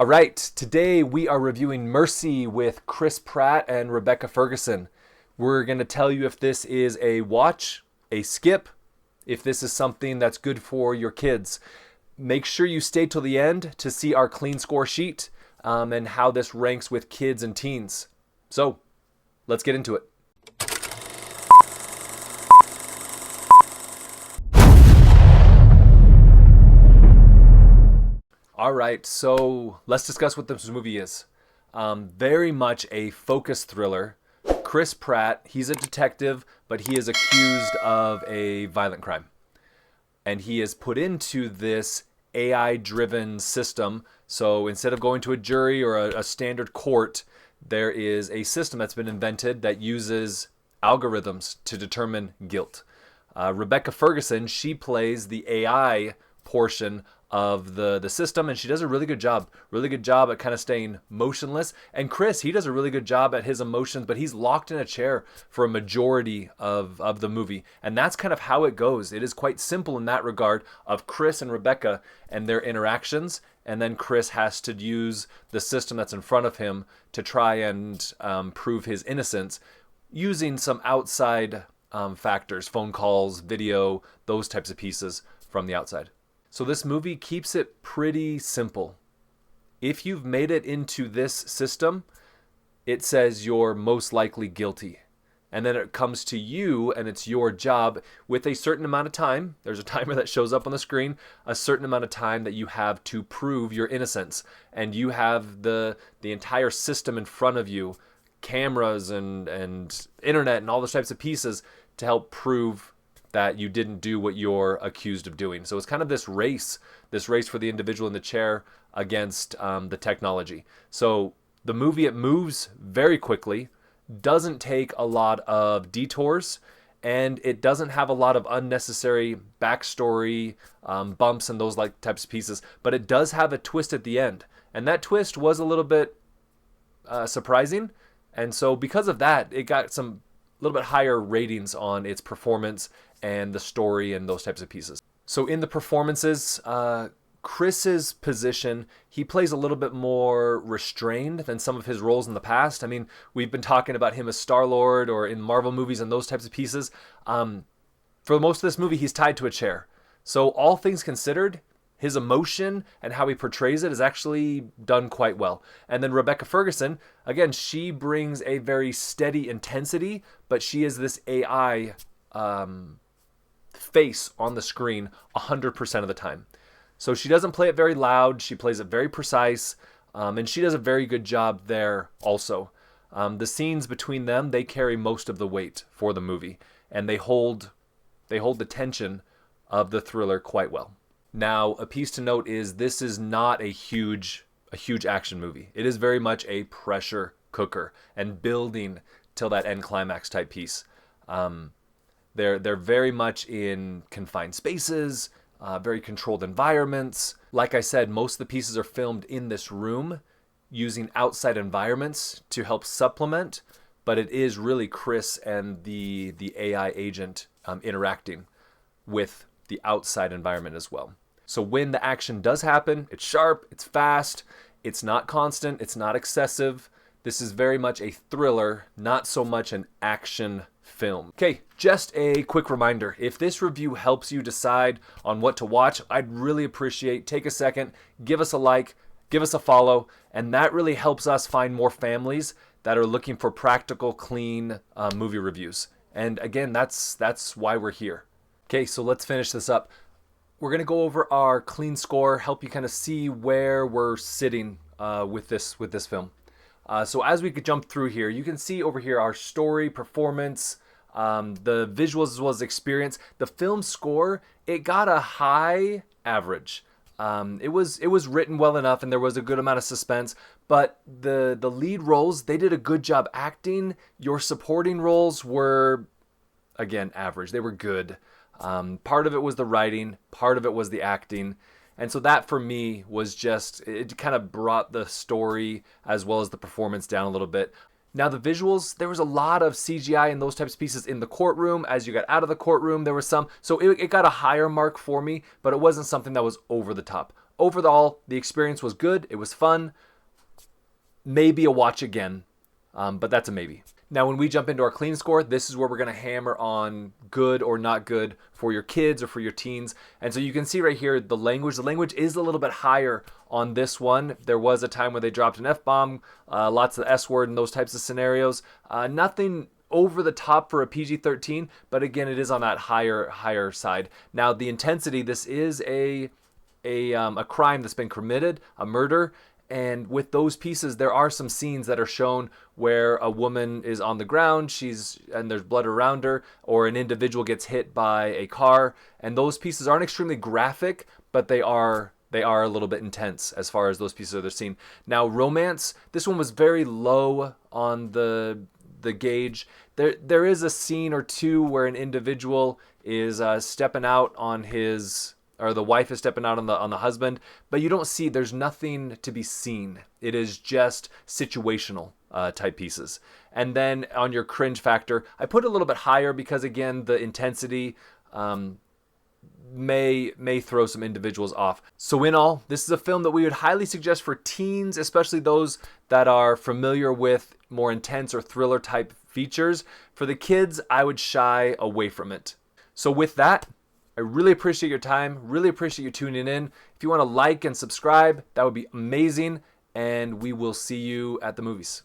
All right, today we are reviewing Mercy with Chris Pratt and Rebecca Ferguson. We're going to tell you if this is a watch, a skip, if this is something that's good for your kids. Make sure you stay till the end to see our clean score sheet and how this ranks with kids and teens. So, let's get into it. All right, so let's discuss what this movie is. Very much a focus thriller. Chris Pratt, he's a detective, but he is accused of a violent crime. And he is put into this AI-driven system. So instead of going to a jury or a standard court, there is a system that's been invented that uses algorithms to determine guilt. Rebecca Ferguson, she plays the AI portion of the system, and she does a really good job at kind of staying motionless. And Chris, he does a really good job at his emotions, but he's locked in a chair for a majority of the movie, and that's kind of how it goes. It is quite simple in that regard of Chris and Rebecca and their interactions, and then Chris has to use the system that's in front of him to try and prove his innocence using some outside factors, phone calls, video, those types of pieces from the outside. So this movie keeps it pretty simple. If you've made it into this system, it says you're most likely guilty. And then it comes to you and it's your job with a certain amount of time. There's a timer that shows up on the screen, a certain amount of time that you have to prove your innocence. And you have the entire system in front of you, cameras and internet and all those types of pieces to help prove that you didn't do what you're accused of doing. So it's kind of this race for the individual in the chair against the technology. So the movie, it moves very quickly, doesn't take a lot of detours, and it doesn't have a lot of unnecessary backstory, bumps and those like types of pieces, but it does have a twist at the end. And that twist was a little bit surprising. And so because of that, it got some little bit higher ratings on its performance and the story and those types of pieces. So in the performances, Chris's position, he plays a little bit more restrained than some of his roles in the past. I mean, we've been talking about him as Star-Lord or in Marvel movies and those types of pieces. For most of this movie, he's tied to a chair. So all things considered, his emotion and how he portrays it is actually done quite well. And then Rebecca Ferguson, again, she brings a very steady intensity, but she is this AI face on the screen 100% of the time. So she doesn't play it very loud. She plays it very precise, and she does a very good job there also. The scenes between them, they carry most of the weight for the movie, and they hold the tension of the thriller quite well. Now, a piece to note is this is not a huge action movie. It is very much a pressure cooker and building till that end climax type piece. They're very much in confined spaces, very controlled environments. Like I said, most of the pieces are filmed in this room using outside environments to help supplement, but it is really Chris and the AI agent interacting with the outside environment as well. So when the action does happen, it's sharp, it's fast, it's not constant, it's not excessive. This is very much a thriller, not so much an action film. Okay, just a quick reminder. If this review helps you decide on what to watch, I'd really appreciate, take a second, give us a like, give us a follow, and that really helps us find more families that are looking for practical, clean movie reviews. And again, that's why we're here. Okay, so let's finish this up. We're going to go over our clean score, help you kind of see where we're sitting with this film. So as we could jump through here, you can see over here our story, performance, the visuals as well as experience. The film score, it got a high average. It was written well enough and there was a good amount of suspense, but the lead roles, they did a good job acting. Your supporting roles were, again, average. They were good. Part of it was the writing, part of it was the acting. And so that for me was just, it kind of brought the story as well as the performance down a little bit. Now the visuals, there was a lot of CGI and those types of pieces in the courtroom. As you got out of the courtroom, there was some. So it got a higher mark for me, but it wasn't something that was over the top. overall, the experience was good. It was fun. Maybe a watch again, but that's a maybe. Now, when we jump into our clean score, this is where we're going to hammer on good or not good for your kids or for your teens. And so you can see right here the language. The language is a little bit higher on this one. There was a time where they dropped an F-bomb, lots of S-word and those types of scenarios. Nothing over the top for a PG-13, but again, it is on that higher side. Now, the intensity, this is a crime that's been committed, a murder. And with those pieces, there are some scenes that are shown where a woman is on the ground, and there's blood around her, or an individual gets hit by a car. And those pieces aren't extremely graphic, but they are a little bit intense as far as those pieces of the scene. Now, romance, this one was very low on the gauge. There is a scene or two where an individual is stepping out on his, or the wife is stepping out on the husband, but you don't see, there's nothing to be seen. It is just situational type pieces. And then on your cringe factor, I put it a little bit higher because, again, the intensity may throw some individuals off. So in all, this is a film that we would highly suggest for teens, especially those that are familiar with more intense or thriller type features. For the kids, I would shy away from it. So with that, I really appreciate your time, really appreciate you tuning in. If you want to like and subscribe, that would be amazing, and we will see you at the movies.